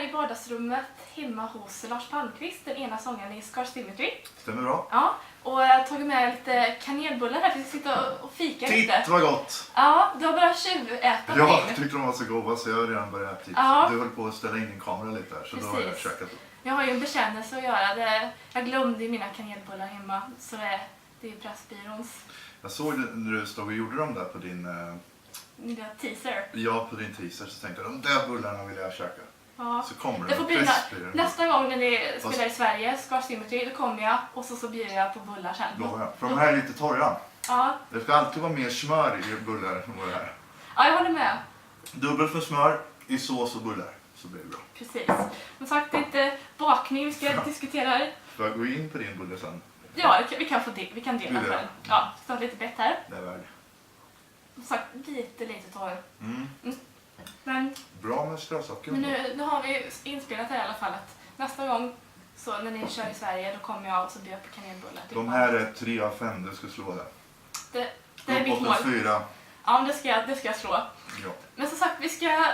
i vardagsrummet hemma hos Lars Palmqvist, den ena sångaren i Scars Symmetry. Stämmer bra. Ja, och jag har tagit med lite kanelbullar här för att sitta och fika lite. Titt vad gott! Ja, du har bara tjuvätat Jag in. tyckte de var så goda så jag har redan börjat äta. Ja. Du höll på att ställa in din kamera lite här så då har jag Precis. käkat. Jag har ju en bekännelse att göra. Jag glömde mina kanelbullar hemma, så det är ju Pressbyråns Jag såg när du stod och gjorde dem där på din... lilla teaser. Ja, på din teaser så tänkte jag de där bullarna vill jag käka. Ja. Så kommer Det får bli Pressbyrån. nästa gång när ni spelar i Sverige, Scars Symmetry, då kommer jag och så bjuder jag på bullar sen. Lovar jag. För de här är lite torra. Ja. Det ska alltid vara mer smör i bullar än vad det här. Ja, jag håller med. Dubbelt för smör i sås och bullar så blir det bra. Precis. Som sagt, det är inte bakning vi ska diskutera här. Får jag gå in på din bulle sen? Ja, vi kan dela Vill på jag? den. Ja, ta lite bett här. Det är värd. Som sagt, lite torr. Mm. Men Bra med strösocker. nu har vi inspelat här i alla fall att nästa gång så när ni kör i Sverige då kommer jag och så bjuder på kanelbullar. De här är 3 av 5, du ska slå det. Det är mitt Uppåt mål. en 4. Ja, men det ska jag slå. Ja. Men som sagt, vi ska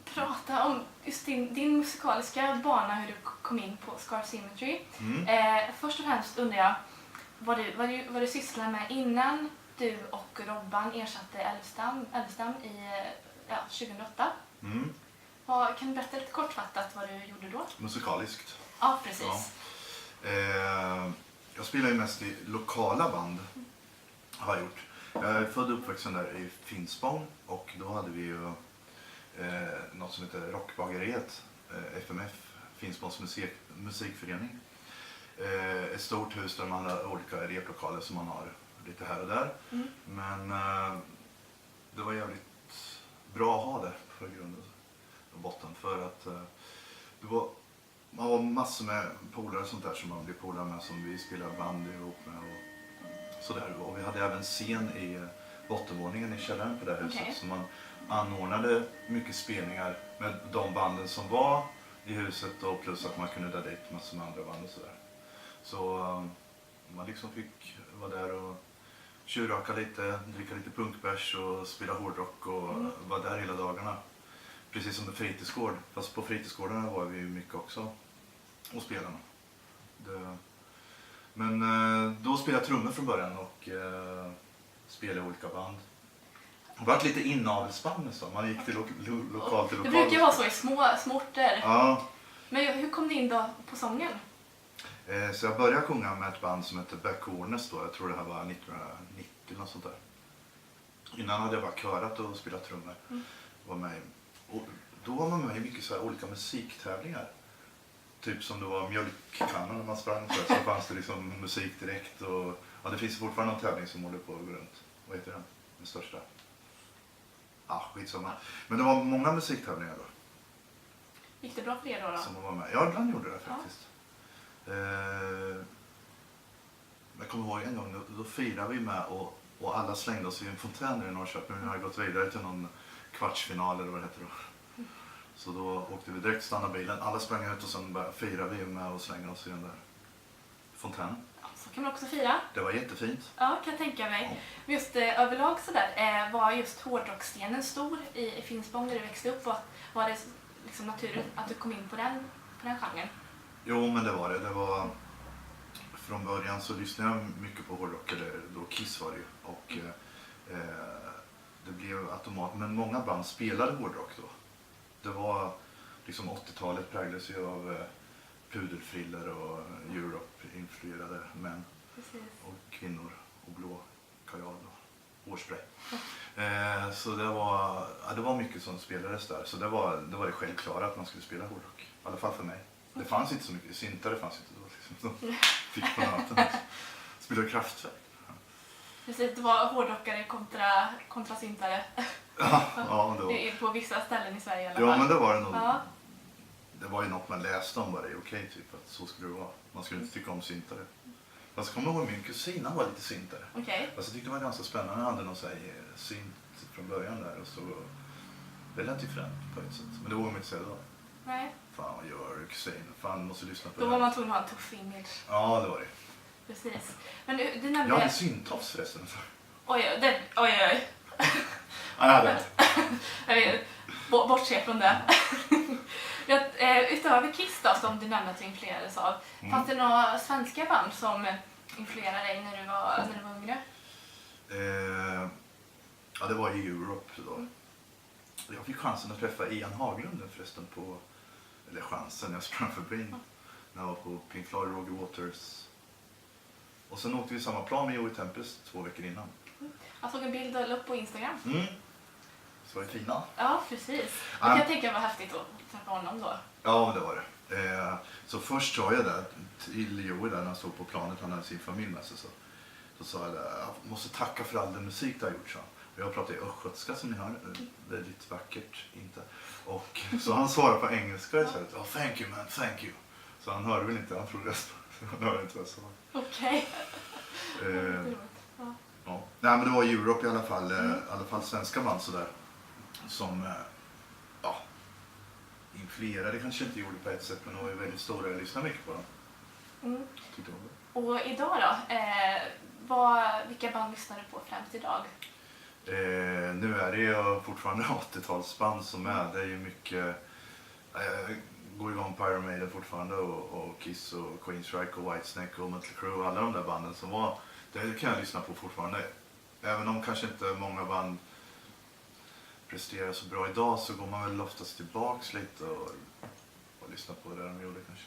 prata om just din musikaliska bana, hur du kom in på Scars Symmetry. Först och främst undrar jag vad du sysslar med innan du och Robban ersatte Elvstam i 2008. Kan du berätta lite kortfattat vad du gjorde då? Musikaliskt. Ja, precis. Ja. Jag spelar ju mest i lokala band. Har jag gjort. Jag är född och uppvuxen där i Finspång och då hade vi ju något som heter Rockbageriet, FMF, Finspångs musikförening. Ett stort hus där man har olika replokaler som man har lite här och där. Men det var jävligt bra att ha det för grund och botten för att man var massor med polare och sånt där som man blir polare med som vi spelar band ihop med och sådär. Och vi hade även scen i bottenvåningen i källaren på det här huset. Okej. Så man anordnade mycket spelningar med de banden som var i huset och plus att man kunde dra dit massor med andra band och sådär. Så man liksom fick vara där och tjurraka lite, dricka lite punkbärs och spela hårdrock och vara där hela dagarna. Precis som en fritidsgård. Fast på fritidsgårdarna var vi ju mycket också och spelarna. Men då spelade jag trummor från början och spelade i olika band. Det var lite inavelsband nästan. Man gick till lokal till lokal. Det brukar ju vara så i små orter. Ja. Men hur kom du in då på sången? Så jag började sjunga med ett band som hette Back Corners då. Jag tror det här var 1990 eller något sånt där. Innan hade jag bara körat och spelat trummor. Var med. Och då var man med i mycket så här olika musiktävlingar. Typ som det var mjölkkannan när man sprang för. Så fanns det liksom musik direkt. Och, ja, det finns fortfarande någon tävling som håller på att gå runt. Vad heter den? Den största? Skitsamma. Men det var många musiktävlingar då. Gick det bra för er då? Som man var med. Ja, ibland gjorde det faktiskt. Jag kommer ihåg en gång, då firade vi med och alla slängde oss i en fontän i Norrköping. Vi hade gått vidare till någon kvartsfinal eller vad det heter då. Så då åkte vi direkt, stannade bilen, alla sprang ut och sen bara firade vi med och slängde oss i den där fontänen. Ja, så kan man också fira. Det var jättefint. Ja, kan jag tänka mig. Men just överlag sådär, var just hårdrockscenen stor i Finspång där du växte upp? Och var det liksom naturligt att du kom in på den genren? Jo, men det var det. Det var... Från början så lyssnade jag mycket på hårdrock, eller då Kiss var det ju. Och det blev automat. Men många band spelade hårdrock då. Det var liksom 80-talet präglades ju av pudelfriller och Europe-influerade män. Precis. Och kvinnor och blå kajal och hårspray. Så det var mycket som spelades där. Så det var det självklara att man skulle spela hårdrock. I alla fall för mig. Det fanns inte så mycket. Syntare fanns inte då. Liksom. De fick på natten. Spelade Kraftwerk. Precis, det var hårdrockare kontra syntare. Ja, det var. Det är på vissa ställen i Sverige i alla fall. Ja, men det var det nog. Ja. Det var ju något man läste om, bara det är okej typ att så skulle det vara. Man skulle inte tycka om syntare. Fast jag kommer ihåg min kusin, han var lite syntare. Okej. Alltså, jag tyckte det var ganska spännande. Han hade någon så här synt från början där och så relativt främt på ett sätt. Men det vågade man inte säga då. Nej. Fan, vad gör du kusin? Fan, måste lyssna på Då det. var man tvungen att ha en tuff image. Ja, det var det. Precis. Men du Jag nämnde... hade syntofs förresten. Oj. Ja, jag hade det. Jag vet, bortse från det. Utöver Kiss då, som du nämnde att du influerades av, fanns det några svenska band som influerade dig när du var yngre? Ja, det var i Europe då. Jag fick chansen att träffa Ian Haglund förresten på... Eller chansen, jag sprang förbi när jag var på Pink Floyd, Roger Waters. Och sen åkte vi samma plan med Joey Tempest 2 veckor innan. Jag såg en bild och la upp på Instagram. Så var det fina. Ja, precis. Jag kan tänka mig vad häftigt att träffa honom då. Ja, det var det. Så först sa jag där till Joey där när han stod på planet, han hade sin familj med sig. Så sa jag där, jag måste tacka för all den musik du har gjort, så. Jag pratar ju östgötska som ni hör, väldigt vackert, inte. Och så han svarade på engelska istället. Oh, thank you man, thank you. Så han hörde väl inte, han trodde han hörde inte vad jag sa. Okej. Ja. Nej, men det var Europe i alla fall svenska band sådär. Som influerade kanske inte gjorde på ett sätt, men de var ju väldigt stora, jag lyssnade mycket på dem. Tyckte om det. Och idag då? Vilka band lyssnar du på främst idag? Nu är det ju fortfarande 80-talsband som är. Det är ju mycket... går igång på Iron Maiden fortfarande och Kiss och Queensryche och Whitesnake och Mötley Crüe. Alla de där banden som var... Det kan jag lyssna på fortfarande. Även om kanske inte många band presterar så bra idag, så går man väl oftast tillbaks lite och lyssnar på det de gjorde kanske.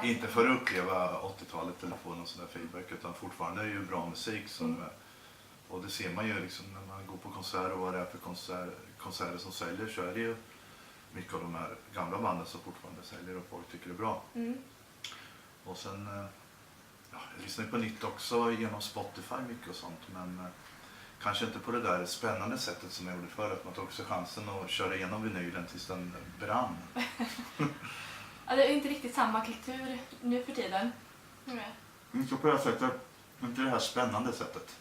Inte för att uppleva 80-talet eller få någon sån där feedback, utan fortfarande är det ju bra musik som... Och det ser man ju liksom när man går på konserter och vad det är för konserter som säljer, så är det ju mycket av de här gamla banden som fortfarande säljer och folk tycker det är bra. Och sen, jag lyssnar på nytt också genom Spotify mycket och sånt, men kanske inte på det där spännande sättet som jag gjorde förr, att man tog också chansen att köra igenom vinylen tills den brann. Ja, det är inte riktigt samma kultur nu för tiden. Inte på det här sättet, inte det här spännande sättet.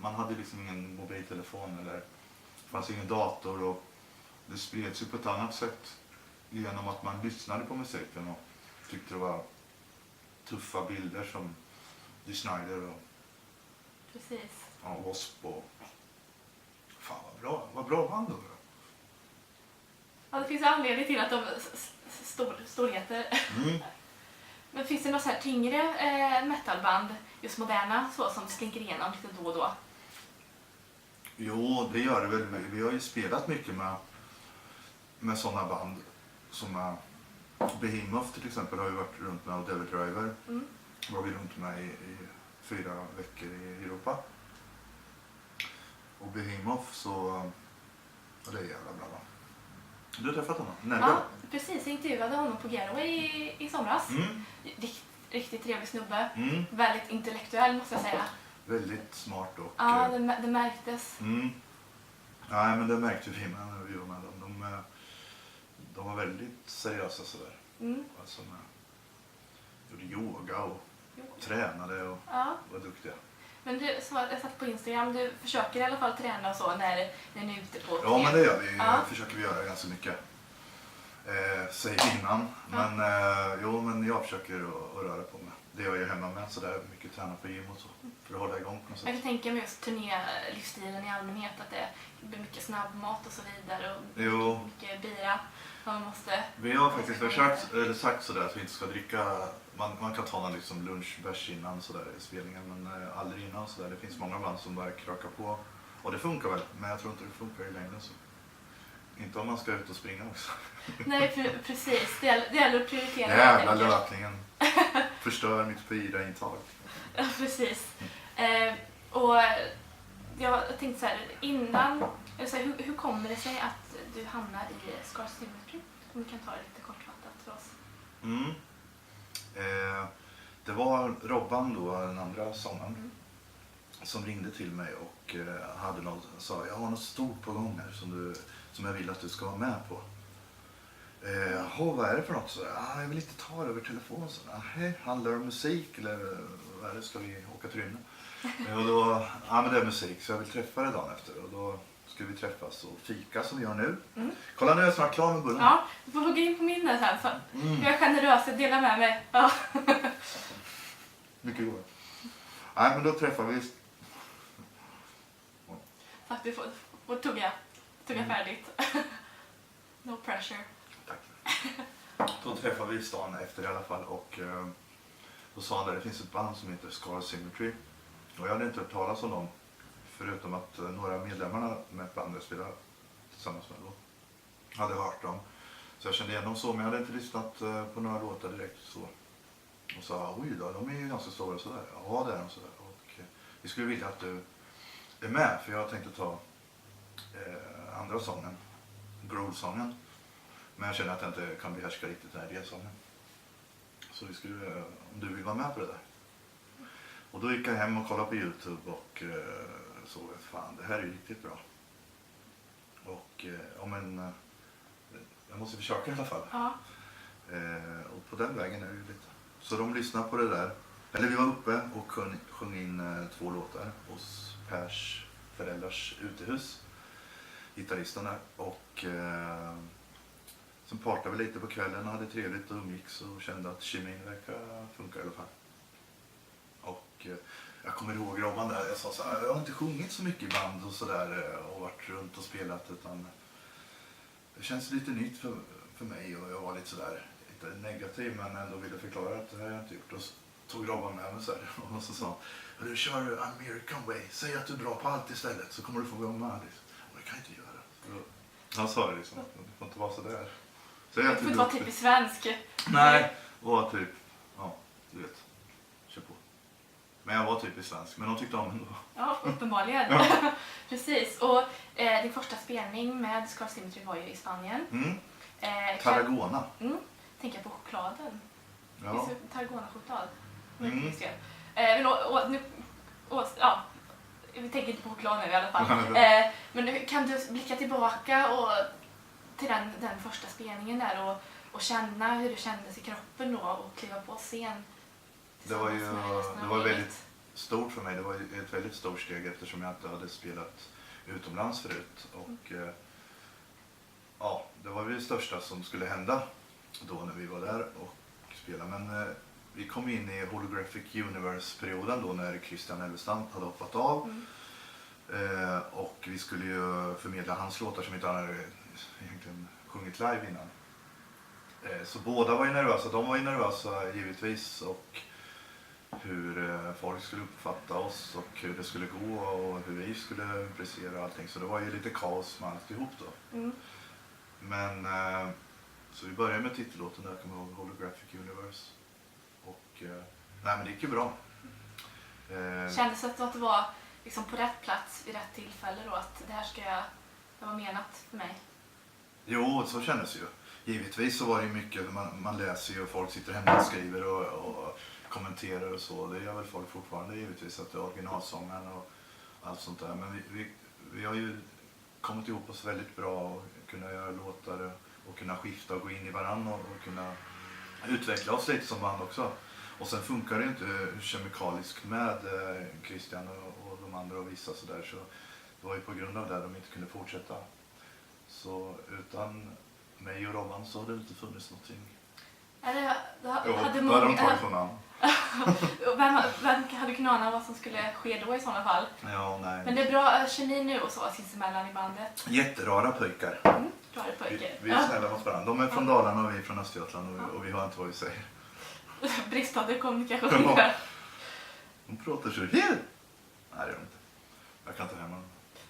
Man hade liksom ingen mobiltelefon eller det fanns ingen dator, och det spreds ju på ett annat sätt genom att man lyssnade på musiken och tyckte det var tuffa bilder som Dee Snider och Precis. Ja, Wasp och... Fan vad bra band då. Ja, det finns anledning till att de storheter. Men finns det några så här tyngre metalband, just moderna, så som slinker igenom lite då och då? Jo, det gör det väl. Vi har ju spelat mycket med sådana band som Behemoth till exempel har vi varit runt med, och Devil Driver var vi runt med i 4 veckor i Europa. Och Behemoth så... Och det är jävla bra, va? Du har träffat honom? Nelly? Ja, precis. Jag intervjuade honom på Getaway i somras. Riktigt trevlig snubbe. Väldigt intellektuell, måste jag säga. Väldigt smart och... Ja, det märktes. Nej, men det märkte vi när vi var med dem. De var väldigt seriösa sådär. Alltså gjorde yoga och tränade och var duktiga. Men du, så jag satt på Instagram, du försöker i alla fall träna och så när ni är ute på... Ja, men det gör vi. Försöker vi göra ganska mycket. Säger innan. Men, men jag försöker att röra på mig. Det gör jag hemma med, så där mycket träna på gym och så. För att hålla igång på något sätt. Jag kan tänka mig just turnélivsstilen i allmänhet, att det blir mycket snabbmat och så vidare. Och mycket bira. Man måste... Vi har faktiskt sagt sådär att vi inte ska dricka... Man kan ta någon liksom lunchbärs innan sådär i spelningen, men aldrig innan sådär. Det finns många band som bara krökar på. Och det funkar väl, men jag tror inte det funkar i längden så. Inte om man ska ut och springa också. Nej, precis. Det gäller att prioritera. Jävla löpningen. Förstör mitt fyraintag. Ja, precis. Och jag tänkte så här, innan... Hur kommer det sig att du hamnar i Scar Symmetry? Om du kan ta det lite kortfattat för oss. Det var Robban då, den andra sångaren, som ringde till mig och sa jag har något stort på gång här som jag vill att du ska vara med på. Vad är det för något? Så, jag vill inte ta det över telefon. Så, handlar det om musik eller vad är det, ska vi åka till rymden? Och då, men det är musik, så jag vill träffa dig dagen efter. Och då ska vi träffas och fika som vi gör nu. Kolla, nu är jag snart klar med bullen. Ja, du får hugga in på minnet sen. Så jag är generös, jag delar med mig. Ja. Mycket goda. Nej, men då träffar vi. Tack, du får tugga färdigt. No pressure. Då träffade vi i stan efter i alla fall och då sa han att det finns ett band som heter Scar Symmetry. Och jag hade inte hört talas om dem förutom att några medlemmarna med bandet spelade tillsammans med då. Hade hört dem. Så jag kände igen dem så, men jag hade inte lyssnat på några låtar direkt så. Och sa, oj då, de är ju ganska stora sådär. Ja, det är de sådär. Och vi skulle vilja att du är med, för jag tänkte ta andra sången, Growl-sången. Men jag känner att jag inte kan behärska riktigt den här delsången. Så vi skulle, om du vill vara med på det där. Och då gick jag hem och kollade på YouTube och såg att fan, det här är ju riktigt bra. Och jag måste försöka i alla fall. Ja. Och på den vägen är det ju lite. Så de lyssnade på det där. Eller vi var uppe och sjöng in 2 låtar hos Pers föräldrars utehus. Gitarristen där. Och sen partade vi lite på kvällen och hade trevligt och umgicks och kände att kemin verkar funka i alla fall. Och jag kommer ihåg Robban där, jag sa så här, jag har inte sjungit så mycket i band och sådär och varit runt och spelat, utan det känns lite nytt för mig och jag var lite sådär, inte negativ men ändå ville förklara att det här har jag inte gjort. Och så tog Robban med mig så här, och så sa han, du kör American way, säg att du är bra på allt istället så kommer du få vara med. Liksom. Och det kan jag inte göra. Så han sa det liksom, det får inte vara sådär. Det får inte vara typiskt svensk. Nej, var typ, ja, du vet, kör på. Men jag var typiskt svensk, men de tyckte om ändå. Ja, uppenbarligen. Ja. Precis. Och din första spelning med Scar Symmetry var ju i Spanien. Tarragona. Tänker jag på chokladen. Ja. Tarragona-choklad. Vi tänker inte på choklad nu i alla fall. Men kan du blicka tillbaka till den första spelningen där och känna hur det kändes i kroppen då och kliva på scen? Det var väldigt stort för mig. Det var ett väldigt stort steg eftersom jag inte hade spelat utomlands förut. Och det var väl det största som skulle hända då när vi var där och spelade. Men vi kom in i Holographic Universe-perioden då när Christian Elvestam hade hoppat av. Och vi skulle ju förmedla hans låtar som inte han hade egentligen sjungit live innan. Så båda var ju nervösa. De var ju nervösa givetvis och hur folk skulle uppfatta oss och hur det skulle gå och hur vi skulle prestera allting. Så det var ju lite kaos med alltihop då. Men så vi började med titellåten där, kommer jag ihåg, Holographic Universe. Och nej, men det gick ju bra. Kändes det att det var liksom på rätt plats vid rätt tillfälle då, att det var menat för mig? Jo, så kändes det ju. Givetvis så var det ju mycket, man läser ju och folk sitter hemma och skriver och kommenterar och så. Det gör väl folk fortfarande givetvis, att det är originalsången och allt sånt där. Men vi har ju kommit ihop oss väldigt bra och kunna göra låtar och kunna skifta och gå in i varandra och kunna utveckla oss lite som band också. Och sen funkar det inte kemikaliskt med Christian och de andra och vissa sådär, så det var ju på grund av det de inte kunde fortsätta. Så utan mig och Robban så hade det inte funnits någonting. Då hade de tagit på namn. Vem hade kunnat ana vad som skulle ske då i sådana fall? Ja, nej. Men det är bra kemi nu och så sinsemellan i bandet. Jätterara pojkar. Rara pojkar. Vi är snälla mot varandra. De är från Dalarna och vi är från Östergötland och vi har inte vad vi säger. Bristande kommunikation. De pratar så här. Nej, det är de inte. Jag kan inte hemma.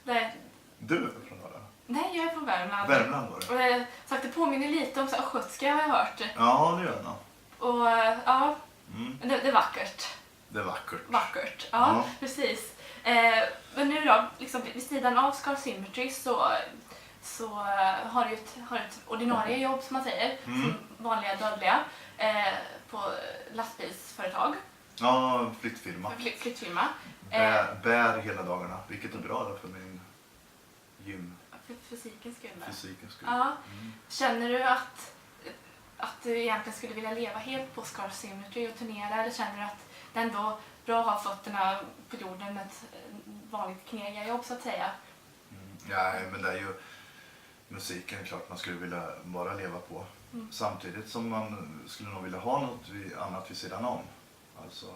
Nej. Du är från Dalarna? Nej, jag är från Värmland. Värmland var det. Det påminner lite om östgötska har jag hört. Ja, det gör det. Och ja, det är vackert. Det är vackert. Vackert, ja. Precis. Men nu då, liksom, vid sidan av Scar Symmetry så har du ett ordinarie jobb som man säger, som vanliga dödliga, på lastbilsföretag. Ja, flyttfirma. Flyttfirma. Bär hela dagarna, vilket är bra då för min gym. För fysikens skull. Fysikens skull. Ja. Känner du att du egentligen skulle vilja leva helt på Scar Symmetry och turnera, eller känner du att det ändå är bra att ha fötterna på jorden med ett vanligt knegarjobb så att säga? Ja, men det är ju musiken, klart man skulle vilja bara leva på. Samtidigt som man skulle nog vilja ha något annat vid sidan om. Alltså,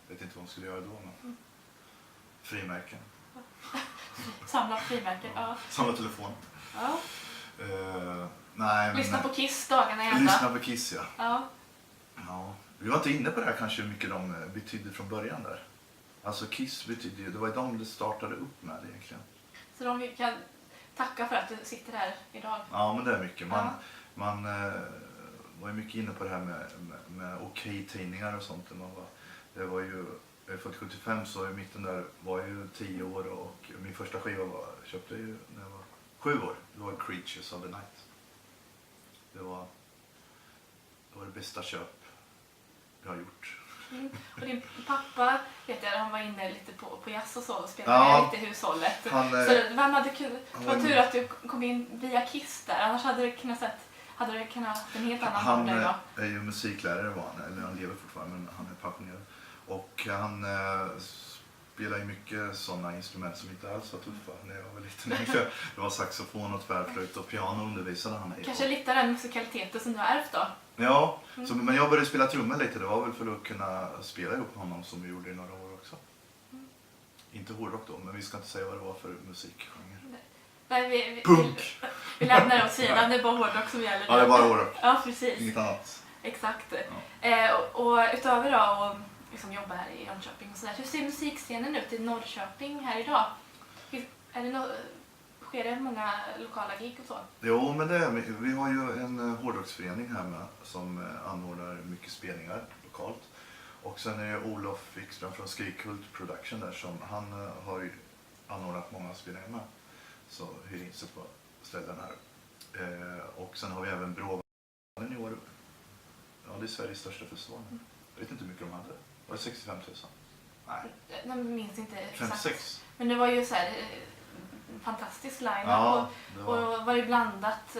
vet inte vad man skulle göra då, men frimärken. Samla frimärken, ja. Samla telefon. Ja. Nej, men, Lyssna på Kiss dagarna i ända. Lyssna på Kiss, ja. Ja. Vi var inte inne på det här kanske hur mycket de betydde från början där. Alltså Kiss betydde ju, det var ju de det startade upp med egentligen. Så de kan tacka för att du sitter här idag. Ja, men det är mycket. Man var ju mycket inne på det här med okej-tidningar och sånt. Det var ju, jag är född 75 så i mitten där var jag ju 10 år och min första skiva köpte jag ju när jag var 7 år. Det var Creatures of the Night. Det var det bästa köp jag har gjort. Och din pappa, vet jag, han var inne lite på jazz och så och spelade lite i hushållet. Så vem hade kunnat, det var tur att du kom in via Kiss där, annars hade du kunnat haft en helt annan Han roll idag. är ju musiklärare eller han lever fortfarande men han är pensionerad. Och han spelar ju mycket sådana instrument som inte alls var tuffa när jag var liten. Det var saxofon och tvärflöjt och piano undervisade han i. Kanske lite av den musikaliteten som du har ärvt då? Ja, men jag började spela trummor lite. Det var väl för att kunna spela ihop med honom som vi gjorde i några år också. Inte hårdrock då, men vi ska inte säga vad det var för musikgenre. Nej, Punk! Vi lämnar det åt sidan, det är bara hårdrock som gäller. Ja, det är bara hårdrock. Ja, precis. Inget annat. Exakt. Ja. Och utöver då och liksom jobba här i Jönköping och sådär. Hur ser musikscenen ut i Norrköping här idag? Sker det många lokala gig och så? Jo, men vi har ju en hårdrocksförening här med som anordnar mycket spelningar lokalt. Och sen är det Olof Wikström från Skrikult Production där som han har ju anordnat många spelningar med. Så hyr in sig på ställen här. Och sen har vi även Bråvalen i år. Ja, det är Sveriges största festival. Jag vet inte hur mycket de hade. Var det 65 000? Nej. Jag minns inte exakt. 56. Men det var ju så här fantastisk line-up Ja, och var ju blandat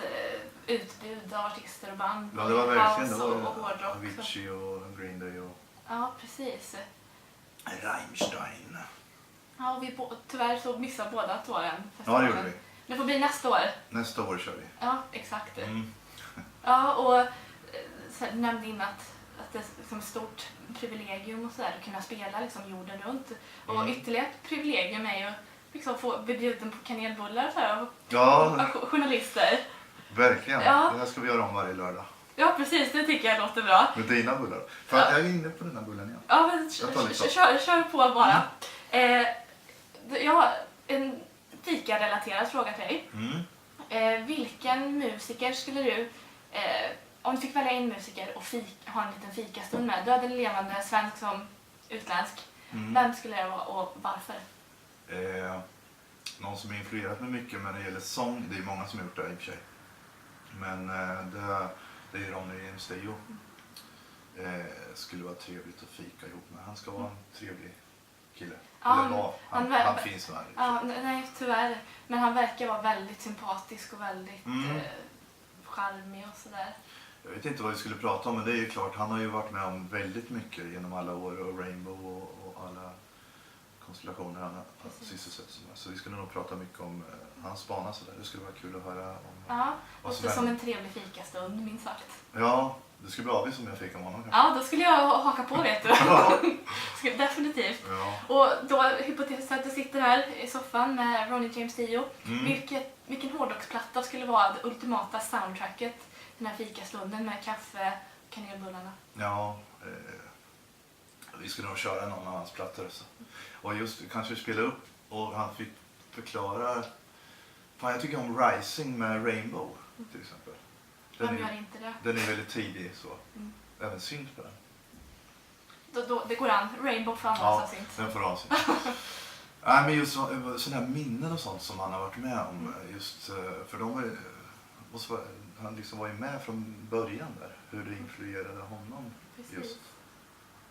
utbud av artister och band. Ja, det var verkligen. Det och var hårdrock. Avicii och Green Day och Ja, precis. Rammstein. Ja, och tyvärr så missade båda två den Ja, festivalen. det gjorde vi. Det får bli nästa år. Nästa år kör vi. Ja, exakt. Mm. Ja, och du nämnde innan att det är liksom ett stort privilegium och så där, att kunna spela liksom jorden runt. Och ytterligare ett privilegium är ju liksom få bli bjuden på kanelbullar så här, av journalister. Verkligen. Ja. Det här ska vi göra om varje lördag. Ja, precis. Det tycker jag låter bra. Med dina bullar. För jag är inne på den här bullen igen. Ja, men kör på bara. Jag har en fika-relaterad fråga till dig. Vilken musiker skulle du, om du fick välja en musiker och ha en liten fikastund med, död eller levande, svensk som utländsk, vem skulle det vara och varför? Någon som har influerat mig mycket när det gäller sång, det är många som har gjort det i och för sig. Men det är Ronny James Dio. Skulle vara trevligt att fika ihop med. Han ska vara en trevlig kille. Ja, han finns nog här. Ja, nej, tyvärr. Men han verkar vara väldigt sympatisk och väldigt charmig och sådär. Jag vet inte vad vi skulle prata om, men det är ju klart, han har ju varit med om väldigt mycket genom alla år och Rainbow och alla konstellationer han har sysselsatt sig med. Så vi skulle nog prata mycket om hans bana sådär. Det skulle vara kul att höra om vad som händer. Som en trevlig fikastund, minst sagt. Ja, det skulle bli avis om jag fick om honom. Ja, då skulle jag haka på, vet du. Definitivt. Ja. Och då, hypotetiskt att du sitter här i soffan med Ronny James Dio. Vilken hårdrocksplatta skulle vara det ultimata soundtracket? Den här fikastunden med kaffe och kanelbullarna. Ja, vi skulle nog köra någon av hans plattor. Så. Och just kanske spela upp och han fick förklara. Fan, jag tycker om Rising med Rainbow till exempel. Vem gör inte det? Den är väldigt tidig så. Även synt på den. Det går an. Rainbow får använda synt. Den får ha synt. Nej, men just sådana här minnen och sånt som han har varit med om. Just, för de var, han liksom var ju med från början där. Hur det influerade honom. Precis. Just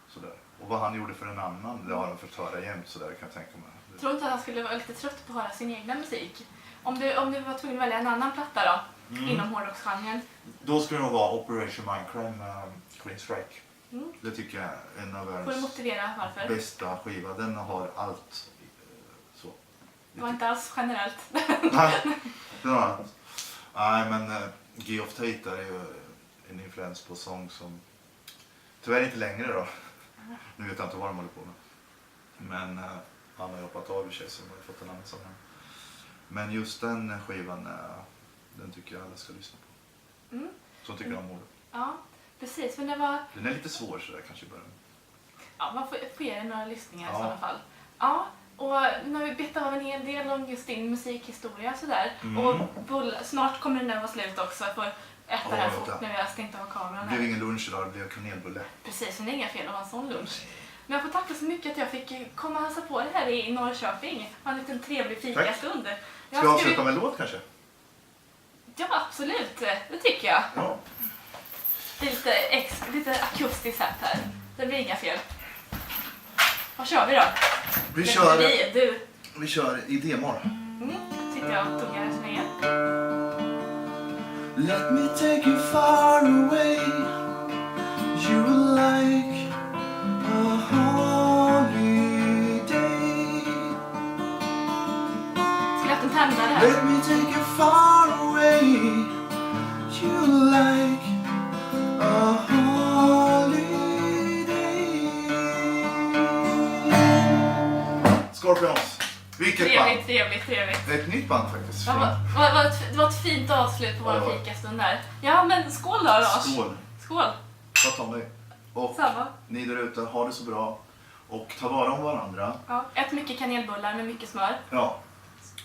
sådär. Och vad han gjorde för en annan, det har han fått höra jämt sådär kan jag tänka mig. Jag tror inte att han skulle vara lite trött på att höra sin egna musik. Om du var tvungen att välja en annan platta då, inom hårdrocksgenren. Då skulle det nog vara Operation Mindcrime med Queen Strike. Det tycker jag är en av världens får du motivera varför? bästa skiva. Den har allt så. Det var inte alls generellt. Nej, den har allt. Nej, men Geoff Tate är ju en influens på sång som tyvärr inte längre då. Nu vet jag inte vad de håller på med. Men han har hoppat av i sig så de har fått en annan sång. Men just den skivan Den tycker jag alla ska lyssna på. Mm. Som tycker om Modo. Ja, precis. Men det var... Den är lite svår så där kanske i början. Ja, man får ge det några lyssningar Ja. i sådana fall. Ja, och nu har vi bett av en hel del om just din musikhistoria sådär. Och snart kommer den där vara slut också. Jag får äta det här fort när vi har stängt av kameran. Det blev ingen lunch idag, det blev kanelbulle. Precis, men det är inga fel att ha en sån lunch. Men jag får tacka så mycket att jag fick komma och hälsa på det här i Norrköping. Ha en liten trevlig fikastund. Ska vi avsluta med en låt kanske? Ja, absolut. Det tycker jag. Ja. Det är lite akustiskt här. Det blir inga fel. Vad kör vi då? Vi kör i D-moll. Sitter jag och tuggar så länge. Let me take you far away. You will like a holiday. Ska jag tända det här? Let me take you far away. You will like a holiday. Scorpions. Vilket band? Trevligt. Ett nytt band faktiskt. Det var ett fint avslut på vår fikastund där. Ja, men skål då, Lars. Skål. Ta om dig. Och Samma. ni där ute, ha det så bra. Och ta vara om varandra. Ja, ät mycket kanelbullar med mycket smör. Ja.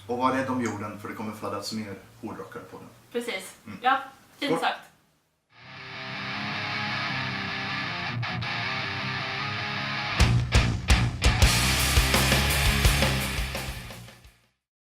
Och var rädd om jorden för det kommer födas mer hårdrockare på den. Precis. Ja, fint sagt.